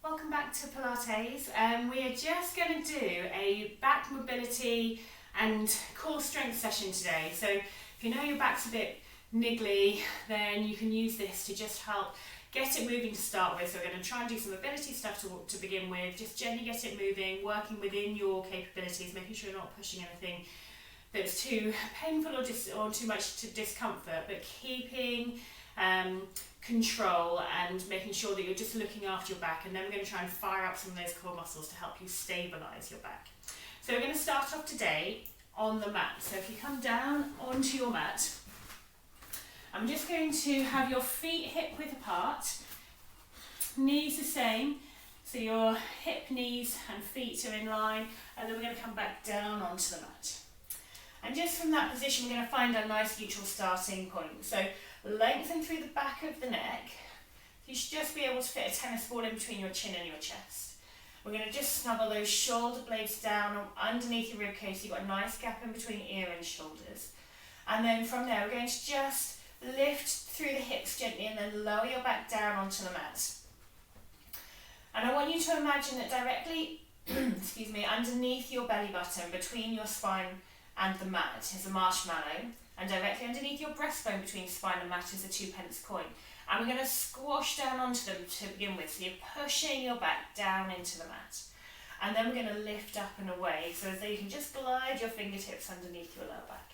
Welcome back to Pilates. We are just going to do a back mobility and core strength session today. So if you know your back's a bit niggly, then you can use this to just help get it moving to start with. So we're going to try and do some mobility stuff to begin with, just gently get it moving, working within your capabilities, making sure you're not pushing anything that's too painful or too much to discomfort, but keeping control and making sure that you're just looking after your back. And then we're going to try and fire up some of those core muscles to help you stabilize your back. So we're going to start off today on the mat. So if you come down onto your mat, I'm just going to have your feet hip width apart, knees the same, so your hip, knees and feet are in line, and then we're going to come back down onto the mat. And just from that position, we're going to find a nice neutral starting point. So lengthen through the back of the neck. You should just be able to fit a tennis ball in between your chin and your chest. We're going to just snuggle those shoulder blades down underneath your rib cage, so you've got a nice gap in between ear and shoulders. And then from there, we're going to just lift through the hips gently and then lower your back down onto the mat. And I want you to imagine that directly, underneath your belly button, between your spine and the mat is a marshmallow, and directly underneath your breastbone between spine and mat is a 2p coin. And we're going to squash down onto them to begin with, so you're pushing your back down into the mat. And then we're going to lift up and away, so as though you can just glide your fingertips underneath your lower back.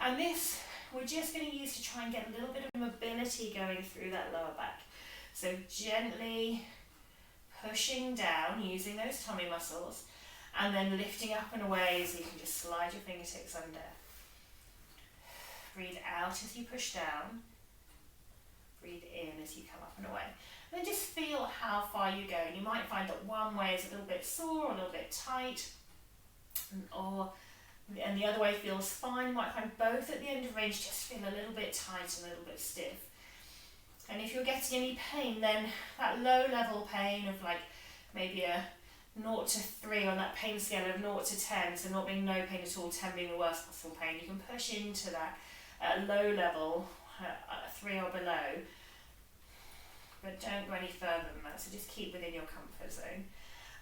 And this, we're just going to use to try and get a little bit of mobility going through that lower back. So gently pushing down, using those tummy muscles, and then lifting up and away so you can just slide your fingertips under. Breathe out as you push down. Breathe in as you come up and away. And then just feel how far you go. You might find that one way is a little bit sore, a little bit tight, and the other way feels fine. You might find both at the end of range just feel a little bit tight and a little bit stiff. And if you're getting any pain, then that low level pain of like maybe a 0 to 3 on that pain scale of 0 to 10, so not being no pain at all, 10 being the worst possible pain, you can push into that low level, 3 or below, but don't go any further than that, so just keep within your comfort zone.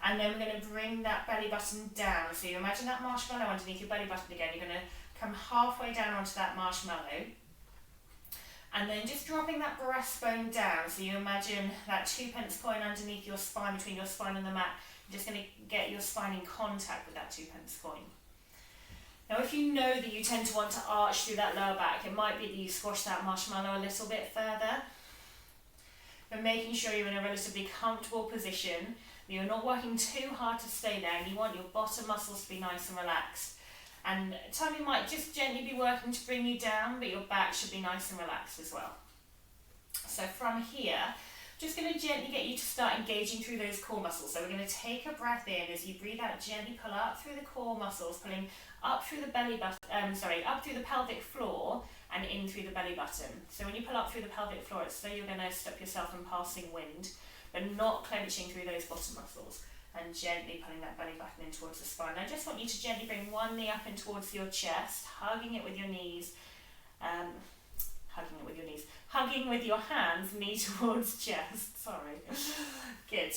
And then we're going to bring that belly button down, so you imagine that marshmallow underneath your belly button again. You're going to come halfway down onto that marshmallow, and then just dropping that breastbone down, so you imagine that 2p coin underneath your spine, between your spine and the mat. You're just going to get your spine in contact with that 2p coin. Now if you know that you tend to want to arch through that lower back, it might be that you squash that marshmallow a little bit further. But making sure you're in a relatively comfortable position, that you're not working too hard to stay there, and you want your bottom muscles to be nice and relaxed. And tummy might just gently be working to bring you down, but your back should be nice and relaxed as well. So from here, just going to gently get you to start engaging through those core muscles. So we're going to take a breath in. As you breathe out, gently pull up through the core muscles, pulling up through the up through the pelvic floor and in through the belly button. So when you pull up through the pelvic floor, it's so you're going to stop yourself from passing wind, but not clenching through those bottom muscles, and gently pulling that belly button in towards the spine. I just want you to gently bring one knee up in towards your chest, hugging it with your knees, hugging with your hands, knee towards chest, sorry. Good.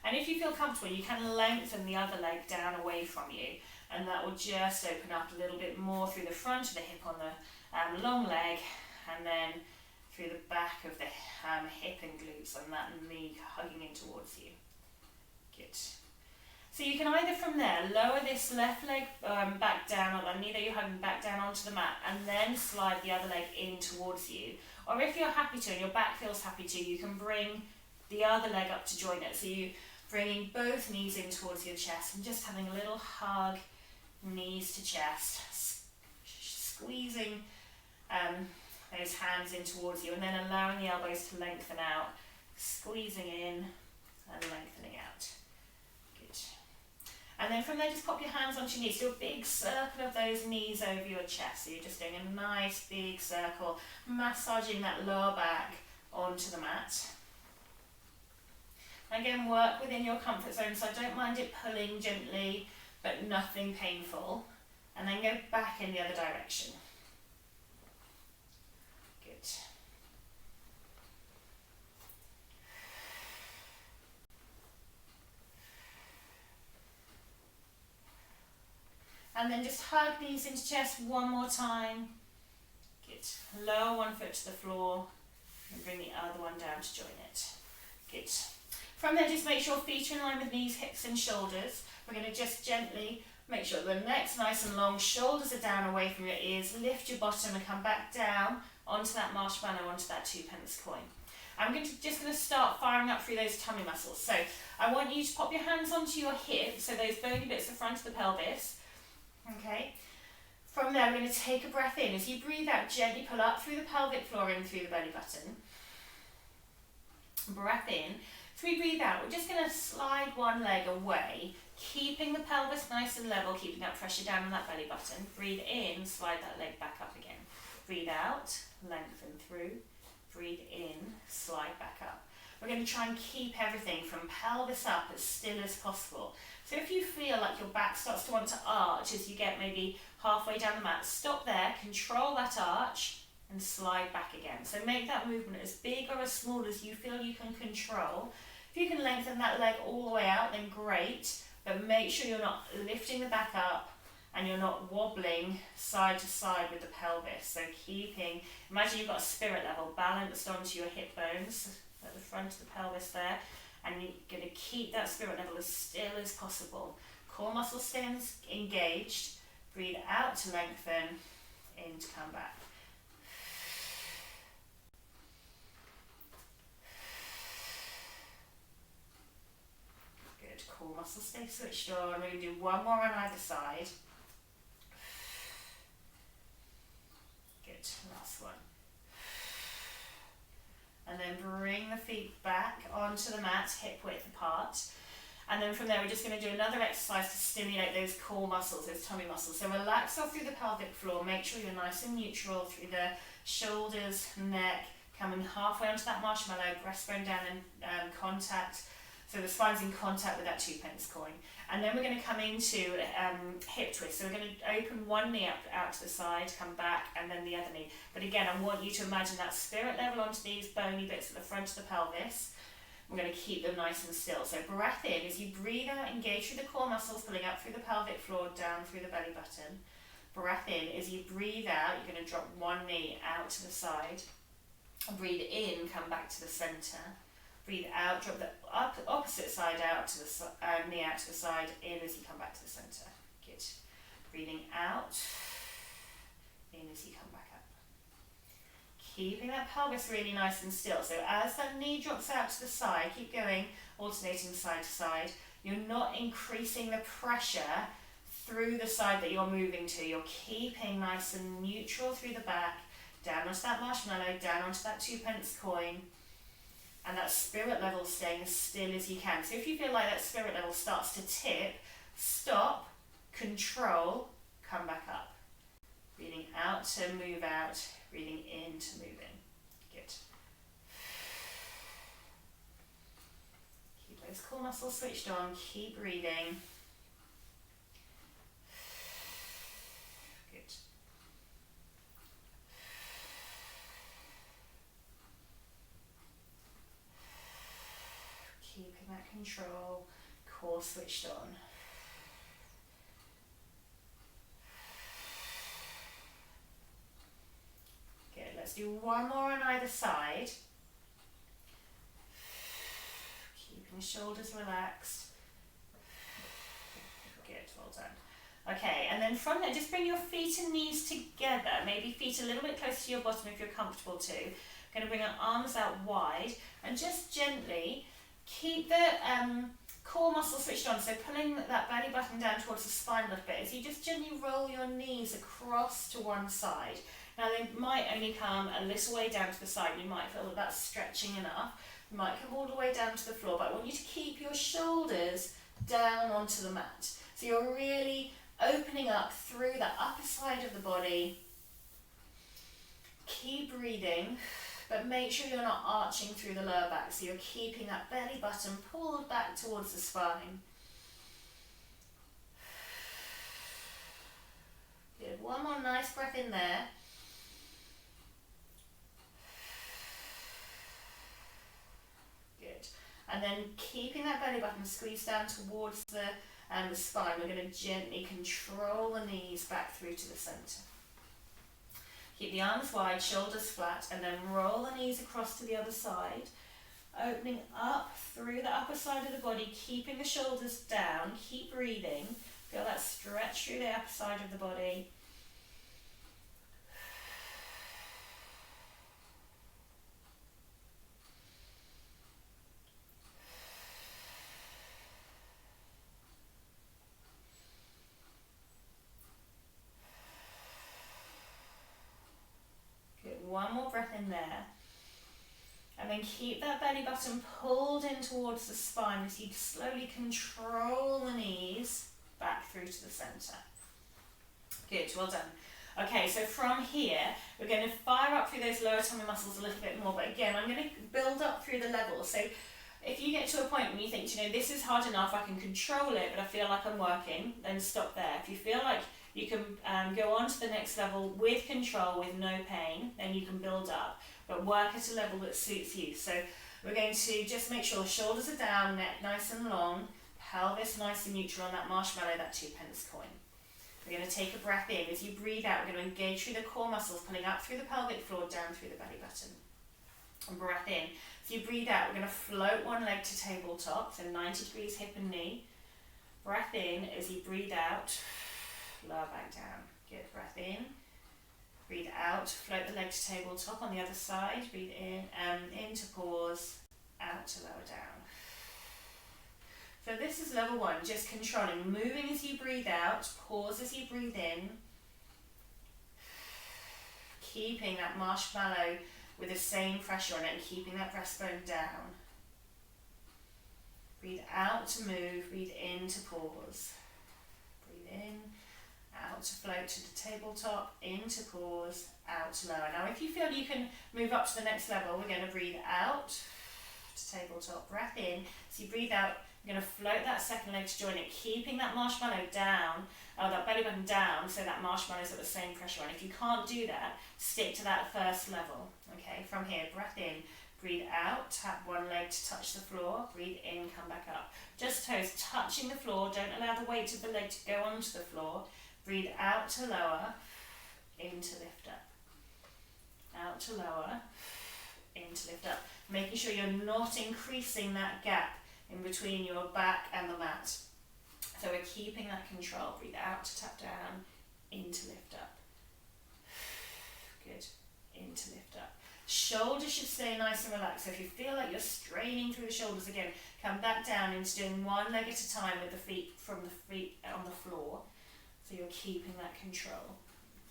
And if you feel comfortable, you can lengthen the other leg down away from you, and that will just open up a little bit more through the front of the hip on the long leg, and then through the back of the hip and glutes, and that knee hugging in towards you. Good. So you can either from there lower this left leg back down, or the knee that you're hugging back down onto the mat, and then slide the other leg in towards you. Or if you're happy to, and your back feels happy to, you can bring the other leg up to join it. So you bringing both knees in towards your chest and just having a little hug, knees to chest, squeezing those hands in towards you, and then allowing the elbows to lengthen out, squeezing in and lengthening out. Good. And then from there, just pop your hands onto your knees. Do a big circle of those knees over your chest. So you're just doing a nice big circle, massaging that lower back onto the mat. Again, work within your comfort zone, so I don't mind it pulling gently, but nothing painful. And then go back in the other direction. Good. And then just hug knees into chest one more time. Good. Lower one foot to the floor and bring the other one down to join it. Good. From there, just make sure feet are in line with knees, hips and shoulders. We're going to just gently make sure the neck's nice and long, shoulders are down away from your ears, lift your bottom and come back down onto that marshmallow, onto that 2p coin. I'm just going to start firing up through those tummy muscles. So I want you to pop your hands onto your hips, so those bony bits at the front of the pelvis. Okay. From there, we're going to take a breath in. As you breathe out, gently pull up through the pelvic floor in through the belly button. Breath in. As we breathe out, we're just going to slide one leg away, keeping the pelvis nice and level, keeping that pressure down on that belly button. Breathe in, slide that leg back up again. Breathe out, lengthen through. Breathe in, slide back up. We're going to try and keep everything from pelvis up as still as possible. So if you feel like your back starts to want to arch as you get maybe halfway down the mat, stop there, control that arch and slide back again. So make that movement as big or as small as you feel you can control. If you can lengthen that leg all the way out, then great, but make sure you're not lifting the back up and you're not wobbling side to side with the pelvis. So imagine you've got a spirit level balanced onto your hip bones at the front of the pelvis there, and you're going to keep that spirit level as still as possible. Core muscles stay engaged. Breathe out to lengthen, in to come back. Good, core muscles stay switched on. We're going to do one more on either side. Good, last one. And then bring the feet back onto the mat, hip width apart. And then from there, we're just going to do another exercise to stimulate those core muscles, those tummy muscles. So relax off through the pelvic floor. Make sure you're nice and neutral through the shoulders, neck, coming halfway onto that marshmallow, breastbone down and contact. So the spine's in contact with that 2p coin. And then we're going to come into hip twist. So we're going to open one knee up out to the side, come back, and then the other knee. But again, I want you to imagine that spirit level onto these bony bits at the front of the pelvis. We're going to keep them nice and still. So breath in. As you breathe out, engage through the core muscles, pulling up through the pelvic floor, down through the belly button. Breath in. As you breathe out, you're going to drop one knee out to the side. Breathe in, come back to the center. Breathe out, drop the opposite side out to the knee out to the side, in as you come back to the center. Good. Breathing out, in as you come back up. Keeping that pelvis really nice and still. So as that knee drops out to the side, keep going, alternating side to side. You're not increasing the pressure through the side that you're moving to. You're keeping nice and neutral through the back, down onto that marshmallow, down onto that 2p coin. And that spirit level staying as still as you can. So if you feel like that spirit level starts to tip, stop, control, come back up. Breathing out to move out, breathing in to move in. Good. Keep those core muscles switched on, keep breathing. Good. Keeping that control, core switched on. Good, let's do one more on either side. Keeping the shoulders relaxed. Good, well done. Okay, and then from there, just bring your feet and knees together. Maybe feet a little bit closer to your bottom if you're comfortable to. Going to bring our arms out wide and just gently keep the core muscle switched on, so pulling that belly button down towards the spine a little bit as you just gently roll your knees across to one side. Now they might only come a little way down to the side, you might feel that that's stretching enough. You might come all the way down to the floor, but I want you to keep your shoulders down onto the mat. So you're really opening up through the upper side of the body. Keep breathing. But make sure you're not arching through the lower back, so you're keeping that belly button pulled back towards the spine. Good. One more nice breath in there. Good. And then keeping that belly button squeezed down towards the and the spine. We're going to gently control the knees back through to the centre. Keep the arms wide, shoulders flat, and then roll the knees across to the other side, opening up through the upper side of the body, keeping the shoulders down. Keep breathing. Feel that stretch through the upper side of the body. One more breath in there, and then keep that belly button pulled in towards the spine as you slowly control the knees back through to the centre. Good, well done. Okay, so from here we're going to fire up through those lower tummy muscles a little bit more, but again I'm going to build up through the levels. So if you get to a point when you think, you know, this is hard enough, I can control it, but I feel like I'm working, then stop there. If you feel like you can go on to the next level with control, with no pain, then you can build up, but work at a level that suits you. So we're going to just make sure the shoulders are down, neck nice and long, pelvis nice and neutral on that marshmallow, that 2p coin. We're going to take a breath in. As you breathe out, we're going to engage through the core muscles, pulling up through the pelvic floor, down through the belly button. And breath in. As you breathe out, we're going to float one leg to tabletop, so 90 degrees hip and knee. Breath in. As you breathe out, lower back down. Good. Breath in. Breathe out. Float the leg to tabletop on the other side. Breathe in. Into pause. Out to lower down. So this is level one. Just controlling. Moving as you breathe out. Pause as you breathe in. Keeping that marshmallow with the same pressure on it and keeping that breastbone down. Breathe out to move. Breathe in to pause. Breathe in. Out to float to the tabletop, into pause, out to lower. Now if you feel you can move up to the next level, we're going to breathe out to tabletop, breath in. So you breathe out, you're going to float that second leg to join it, keeping that marshmallow down, that belly button down, so that marshmallow's got the same pressure on. If you can't do that, stick to that first level. Okay, from here, breath in, breathe out, tap one leg to touch the floor, breathe in, come back up. Just toes touching the floor, don't allow the weight of the leg to go onto the floor. Breathe out to lower, in to lift up. Out to lower, in to lift up. Making sure you're not increasing that gap in between your back and the mat. So we're keeping that control. Breathe out to tap down, in to lift up. Good, in to lift up. Shoulders should stay nice and relaxed. So if you feel like you're straining through the shoulders again, come back down into doing one leg at a time with the feet on the floor. So you're keeping that control.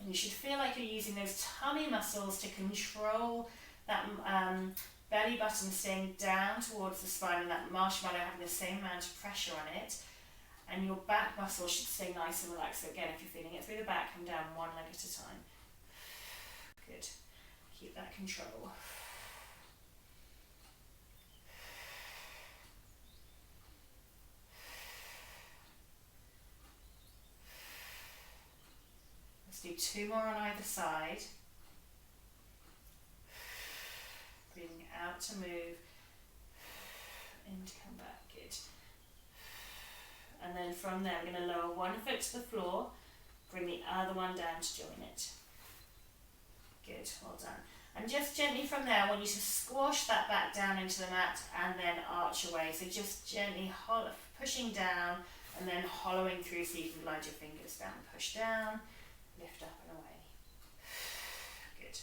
And you should feel like you're using those tummy muscles to control that belly button staying down towards the spine and that marshmallow having the same amount of pressure on it. And your back muscles should stay nice and relaxed. So again, if you're feeling it through the back, come down one leg at a time. Good. Keep that control. Do 2 more on either side. Breathing out to move, in to come back, good. And then from there, we're going to lower one foot to the floor, bring the other one down to join it. Good, well done. And just gently from there, I want you to squash that back down into the mat and then arch away. So just gently pushing down and then hollowing through so you can glide your fingers down. Push down. Lift up and away. Good.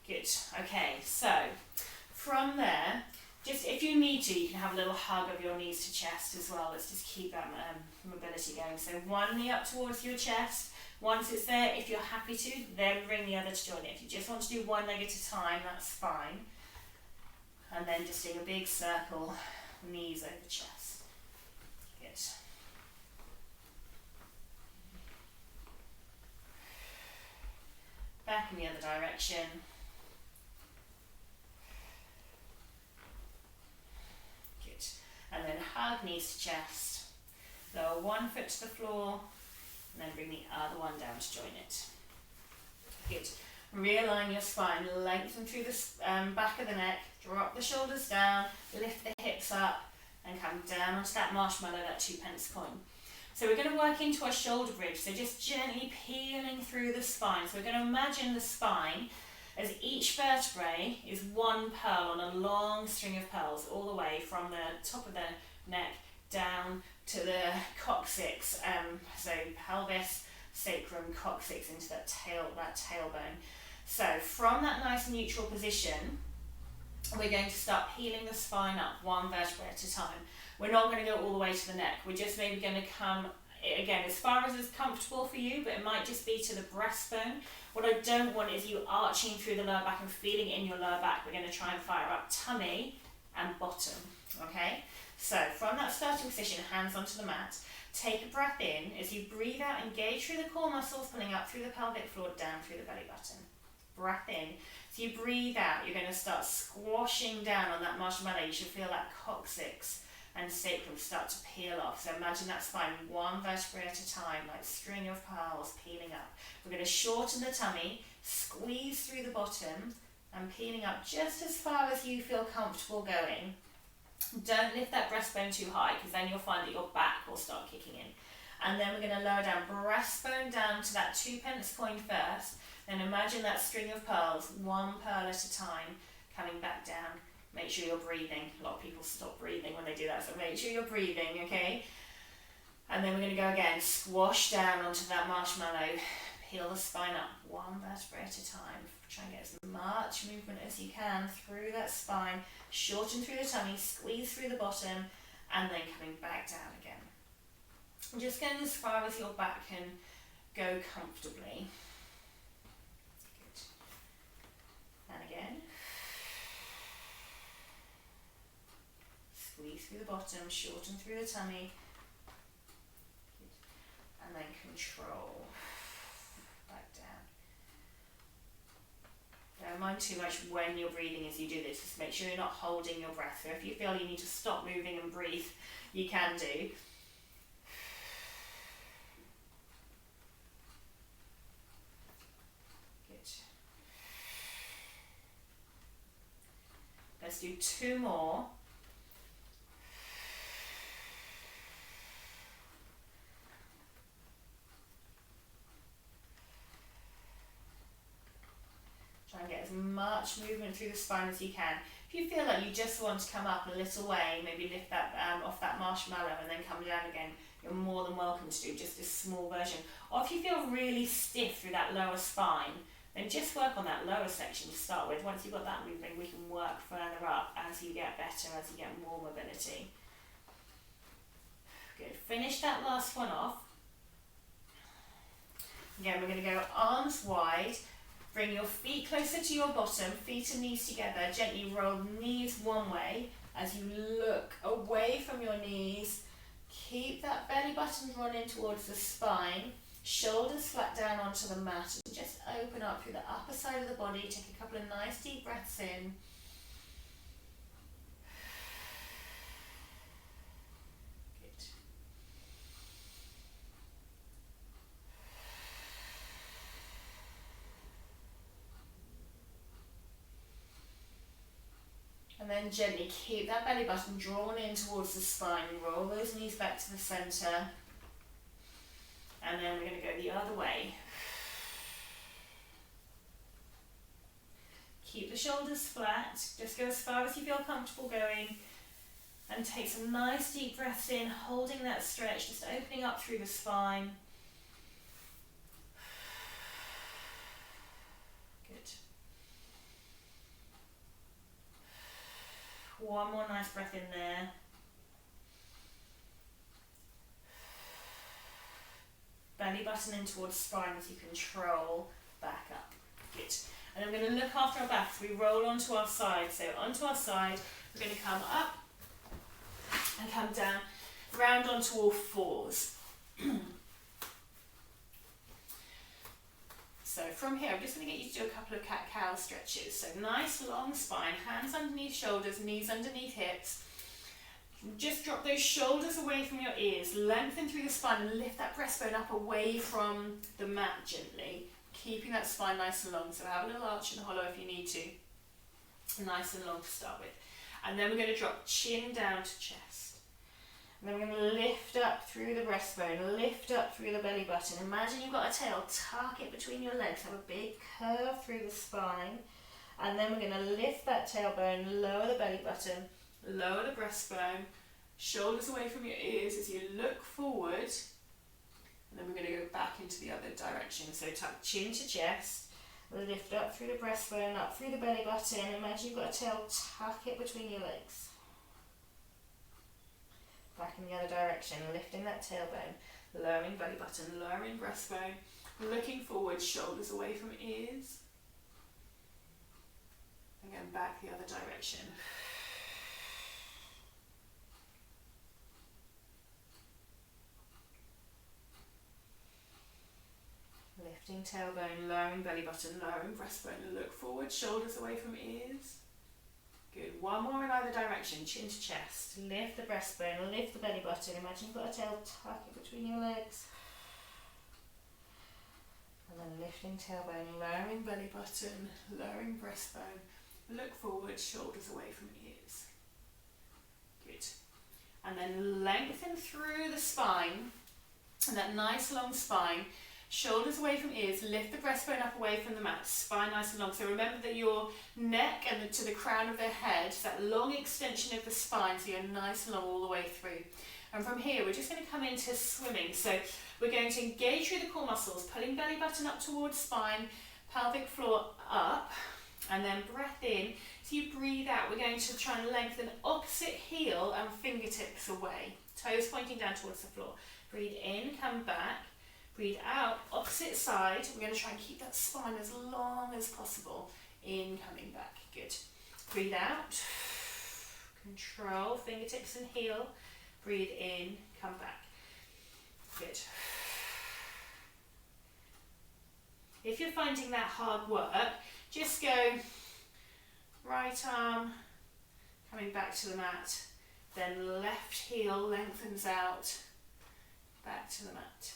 Good. Okay, so from there, just if you need to, you can have a little hug of your knees to chest as well. Let's just keep that mobility going. So one knee up towards your chest. Once it's there, if you're happy to, then bring the other to join it. If you just want to do one leg at a time, that's fine. And then just doing a big circle, knees over chest. Good. Back in the other direction. Good. And then hug knees to chest. Lower one foot to the floor, and then bring the other one down to join it. Good. Realign your spine, lengthen through the back of the neck, drop the shoulders down, lift the hips up, and come down onto that marshmallow, that 2 pence coin. So we're going to work into our shoulder bridge, so just gently peeling through the spine. So we're going to imagine the spine as each vertebrae is one pearl on a long string of pearls, all the way from the top of the neck down to the coccyx, so pelvis, sacrum, coccyx, into that tailbone. So from that nice neutral position, we're going to start peeling the spine up one vertebra at a time. We're not going to go all the way to the neck. We're just maybe going to come, again, as far as is comfortable for you, but it might just be to the breastbone. What I don't want is you arching through the lower back and feeling in your lower back. We're going to try and fire up tummy and bottom, okay? So from that starting position, hands onto the mat. Take a breath in. As you breathe out, engage through the core muscles, pulling up through the pelvic floor, down through the belly button. Breath in. So you breathe out, you're going to start squashing down on that marshmallow. You should feel that coccyx and sacrum start to peel off. So imagine that spine one vertebra at a time, like string of pearls peeling up. We're going to shorten the tummy, squeeze through the bottom, and peeling up just as far as you feel comfortable going. Don't lift that breastbone too high, because then you'll find that your back will start kicking in. And then we're going to lower down, breastbone down to that 2 pence coin first. Then imagine that string of pearls, one pearl at a time, coming back down. Make sure you're breathing. A lot of people stop breathing when they do that, so make sure you're breathing, okay? And then we're going to go again, squash down onto that marshmallow, peel the spine up one vertebra at a time. Try and get as much movement as you can through that spine, shorten through the tummy, squeeze through the bottom, and then coming back down again. Just going as far as your back can go comfortably. Good. And again. Squeeze through the bottom, shorten through the tummy. Good. And then control. Back down. Don't mind too much when you're breathing as you do this. Just make sure you're not holding your breath. So if you feel you need to stop moving and breathe, you can do. Good. Let's do 2 more. Try and get as much movement through the spine as you can. If you feel like you just want to come up a little way, maybe lift that off that marshmallow and then come down again, you're more than welcome to do just this small version. Or if you feel really stiff through that lower spine, then just work on that lower section to start with. Once you've got that moving, we can work further up as you get better, as you get more mobility. Good. Finish that last one off. Again, we're going to go arms wide. Bring your feet closer to your bottom, feet and knees together. Gently roll knees one way as you look away from your knees. Keep that belly button drawn in towards the spine. Shoulders flat down onto the mat. And just open up through the upper side of the body. Take a couple of nice deep breaths in. Good. And then gently keep that belly button drawn in towards the spine. Roll those knees back to the center. And then we're going to go the other way. Keep the shoulders flat. Just go as far as you feel comfortable going. And take some nice deep breaths in, holding that stretch, just opening up through the spine. Good. One more nice breath in there. Belly button in towards spine as you control back up. Good. And then we're going to look after our back as we roll onto our side. So onto our side, we're going to come up and come down, round onto all fours. So from here, I'm just going to get you to do a couple of cat-cow stretches. So nice long spine, hands underneath shoulders, knees underneath hips. Just drop those shoulders away from your ears, lengthen through the spine and lift that breastbone up away from the mat gently. keeping that spine nice and long. So have a little arch and hollow if you need to. Nice and long to start with. And then we're going to drop chin down to chest. And then we're going to lift up through the breastbone, lift up through the belly button. Imagine you've got a tail, tuck it between your legs, have a big curve through the spine. And then we're going to lift that tailbone, lower the belly button, lower the breastbone, shoulders away from your ears as you look forward. And then we're going to go back into the other direction. So tuck chin to chest, lift up through the breastbone, up through the belly button. Imagine you've got a tail, tuck it between your legs. Back in the other direction, lifting that tailbone, lowering belly button, lowering breastbone, looking forward, shoulders away from ears. And going back the other direction. Lifting tailbone, lowering belly button, lowering breastbone, look forward, shoulders away from ears. Good, one more in either direction, chin to chest, lift the breastbone, lift the belly button, imagine you've got a tail, tuck it between your legs. And then lifting tailbone, lowering belly button, lowering breastbone, look forward, shoulders away from ears. Good. And then lengthen through the spine, and that nice long spine. Shoulders away from ears, lift the breastbone up away from the mat, spine nice and long. So remember that your neck and to the crown of the head, that long extension of the spine, so you're nice and long all the way through. And from here, we're just going to come into swimming. So we're going to engage through the core muscles, pulling belly button up towards spine, pelvic floor up, and then breath in. So you breathe out, we're going to try and lengthen opposite heel and fingertips away, toes pointing down towards the floor. Breathe in, come back. Breathe out, opposite side. We're going to try and keep that spine as long as possible. In, coming back. Good. Breathe out. Control, fingertips and heel. Breathe in, come back. Good. If you're finding that hard work, just go right arm, coming back to the mat. Then left heel lengthens out, back to the mat.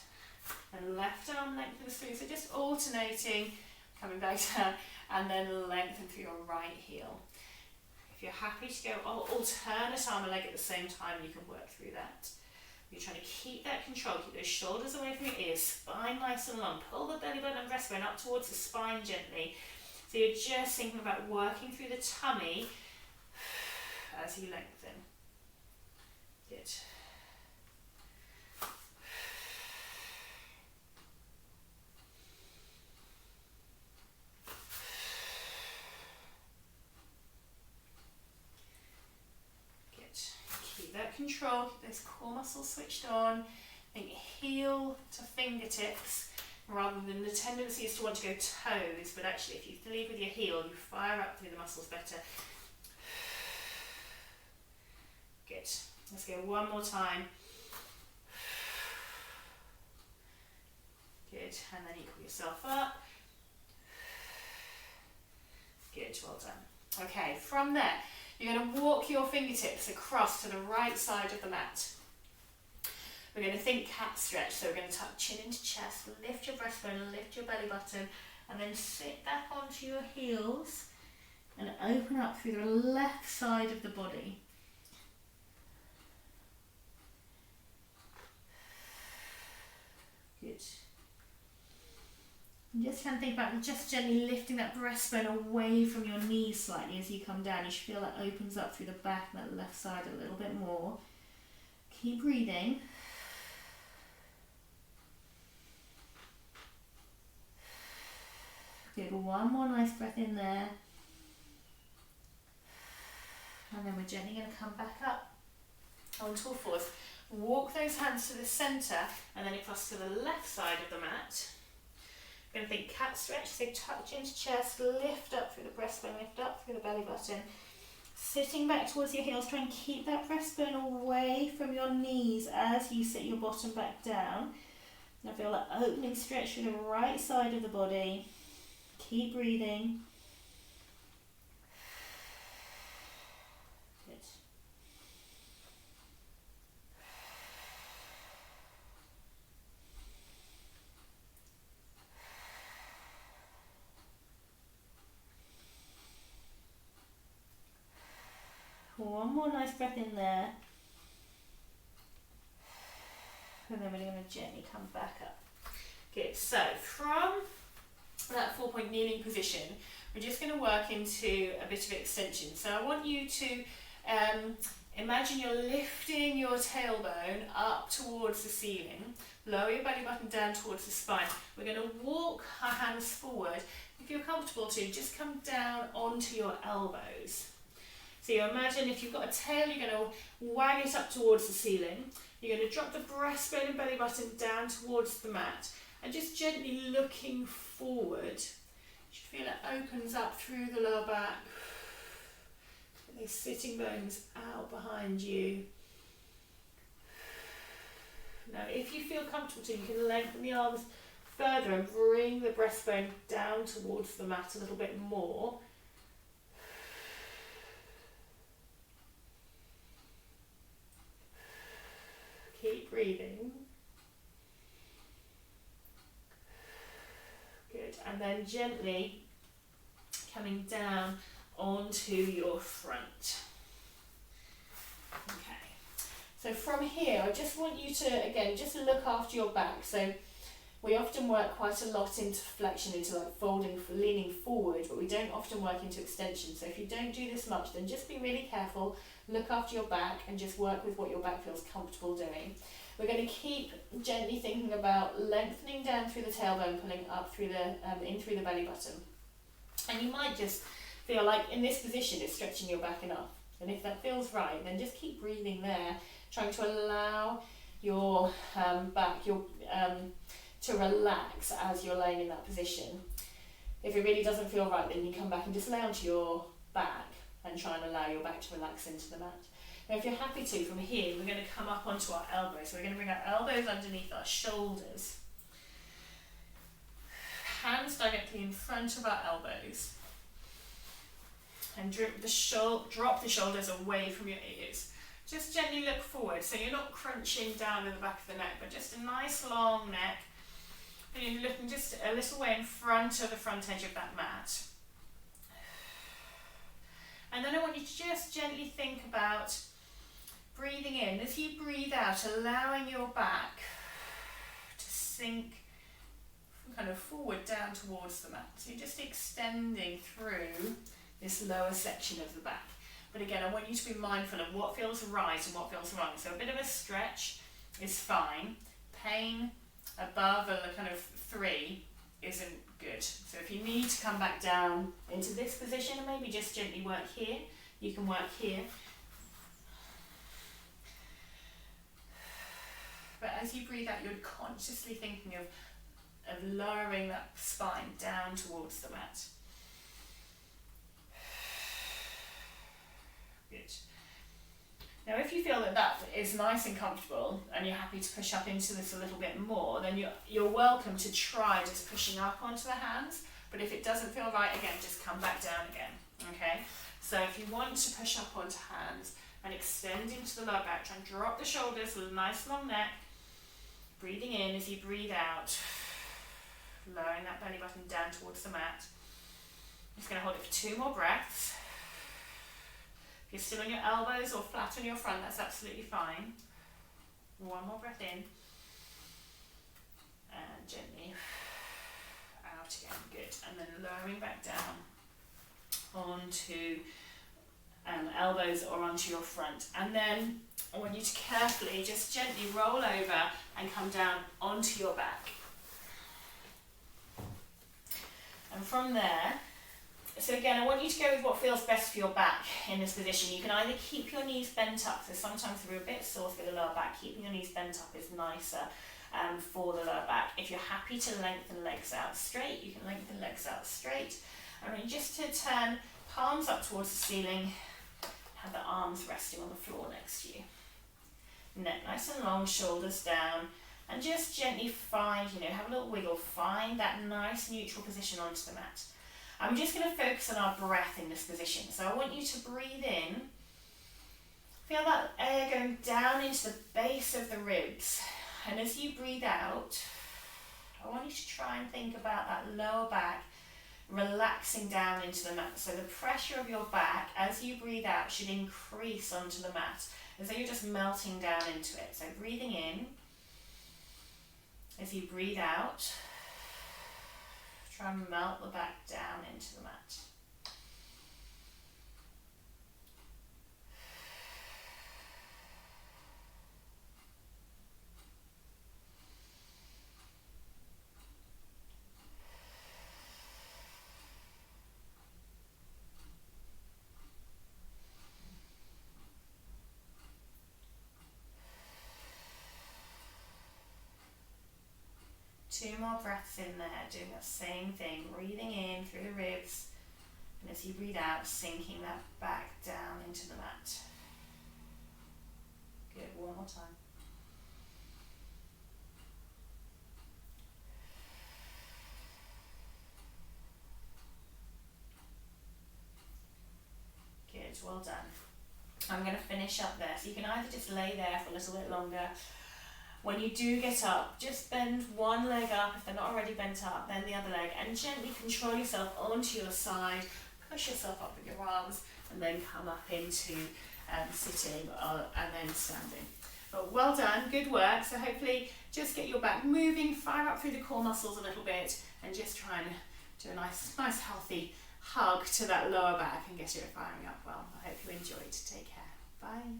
And left arm lengthens through, so just alternating, coming back down, and then lengthen through your right heel. If you're happy to go alternate arm and leg at the same time, you can work through that. You're trying to keep that control, keep those shoulders away from your ears, spine nice and long, pull the belly button and breastbone up towards the spine gently. So you're just thinking about working through the tummy as you lengthen. Good. That control, keep those core muscles switched on. Think heel to fingertips rather than the tendency is to want to go toes, but actually if you lead with your heel, you fire up through the muscles better. Good. Let's go one more time. Good. And then equal yourself up. Good. Well done. Okay, from there, you're going to walk your fingertips across to the right side of the mat. We're going to think cat stretch, so we're going to tuck chin into chest, lift your breastbone, lift your belly button, and then sit back onto your heels and open up through the left side of the body. Good. And just try and think about just gently lifting that breastbone away from your knees slightly as you come down. You should feel that opens up through the back and that left side a little bit more. Keep breathing. Good, one more nice breath in there. And then we're gently going to come back up onto all fours. Walk those hands to the centre and then across to the left side of the mat. We're going to think cat stretch, so touch into chest, lift up through the breastbone, lift up through the belly button. Sitting back towards your heels, try and keep that breastbone away from your knees as you sit your bottom back down. Now feel that opening stretch through the right side of the body. Keep breathing. Good. one more nice breath in there. And then we're going to gently come back up. Good, so from that 4-point kneeling position, we're just going to work into a bit of extension. So I want you to imagine you're lifting your tailbone up towards the ceiling, lower your belly button down towards the spine. We're going to walk our hands forward. If you're comfortable to, just come down onto your elbows. So you imagine if you've got a tail, you're going to wag it up towards the ceiling. You're going to drop the breastbone and belly button down towards the mat, and just gently looking forward. You should feel it opens up through the lower back. Those sitting bones out behind you. Now, if you feel comfortable to, you can lengthen the arms further and bring the breastbone down towards the mat a little bit more. Keep breathing. Good. And then gently coming down onto your front. Okay. So from here, I just want you to, again, just look after your back. So we often work quite a lot into flexion, into like folding, leaning forward, but we don't often work into extension. So if you don't do this much, then just be really careful, look after your back, and just work with what your back feels comfortable doing. We're going to keep gently thinking about lengthening down through the tailbone, pulling up through the in through the belly button. And you might just feel like in this position it's stretching your back enough. And if that feels right, then just keep breathing there, trying to allow your back to relax as you're laying in that position. If it really doesn't feel right, then you come back and just lay onto your back and try and allow your back to relax into the mat. Now if you're happy to, from here we're going to come up onto our elbows. So we're going to bring our elbows underneath our shoulders. Hands directly in front of our elbows. And drop the shoulders away from your ears. Just gently look forward, so you're not crunching down in the back of the neck, but just a nice long neck. And you're looking just a little way in front of the front edge of that mat. And then I want you to just gently think about breathing in. As you breathe out, allowing your back to sink kind of forward down towards the mat. So you're just extending through this lower section of the back. But again, I want you to be mindful of what feels right and what feels wrong. So a bit of a stretch is fine. Pain above a kind of 3 isn't good. So if you need to come back down into this position and maybe just gently work here, you can work here. But as you breathe out, you're consciously thinking of lowering that spine down towards the mat. Good. Now if you feel that that is nice and comfortable and you're happy to push up into this a little bit more, then you're welcome to try just pushing up onto the hands. But if it doesn't feel right, again, just come back down again. Okay? So if you want to push up onto hands and extend into the lower back, try and drop the shoulders with a nice long neck. Breathing in as you breathe out, lowering that belly button down towards the mat. I'm just going to hold it for 2 more breaths. If you're still on your elbows or flat on your front, that's absolutely fine. 1 more breath in. And gently out again. Good. And then lowering back down onto elbows or onto your front. And then I want you to carefully, just gently roll over and come down onto your back. And from there, so again, I want you to go with what feels best for your back in this position. You can either keep your knees bent up, so sometimes if you're a bit sore for the lower back, keeping your knees bent up is nicer for the lower back. If you're happy to lengthen legs out straight, you can lengthen legs out straight. And then just to turn palms up towards the ceiling, have the arms resting on the floor next to you. Neck nice and long, shoulders down, and just gently find, have a little wiggle, find that nice neutral position onto the mat. I'm just going to focus on our breath in this position. So I want you to breathe in, feel that air going down into the base of the ribs, and as you breathe out, I want you to try and think about that lower back relaxing down into the mat. So the pressure of your back as you breathe out should increase onto the mat, as though you're just melting down into it. So breathing in, as you breathe out, try and melt the back down into the mat. Two more breaths in there, doing that same thing, breathing in through the ribs, and as you breathe out, sinking that back down into the mat. Good, one more time. Good, well done. I'm going to finish up there, so you can either just lay there for a little bit longer. When you do get up, just bend one leg up, if they're not already bent up, then the other leg, and gently control yourself onto your side, push yourself up with your arms, and then come up into sitting and then standing. But well done, good work. So hopefully just get your back moving, fire up through the core muscles a little bit, and just try and do a nice healthy hug to that lower back and get it firing up well. I hope you enjoyed. Take care. Bye.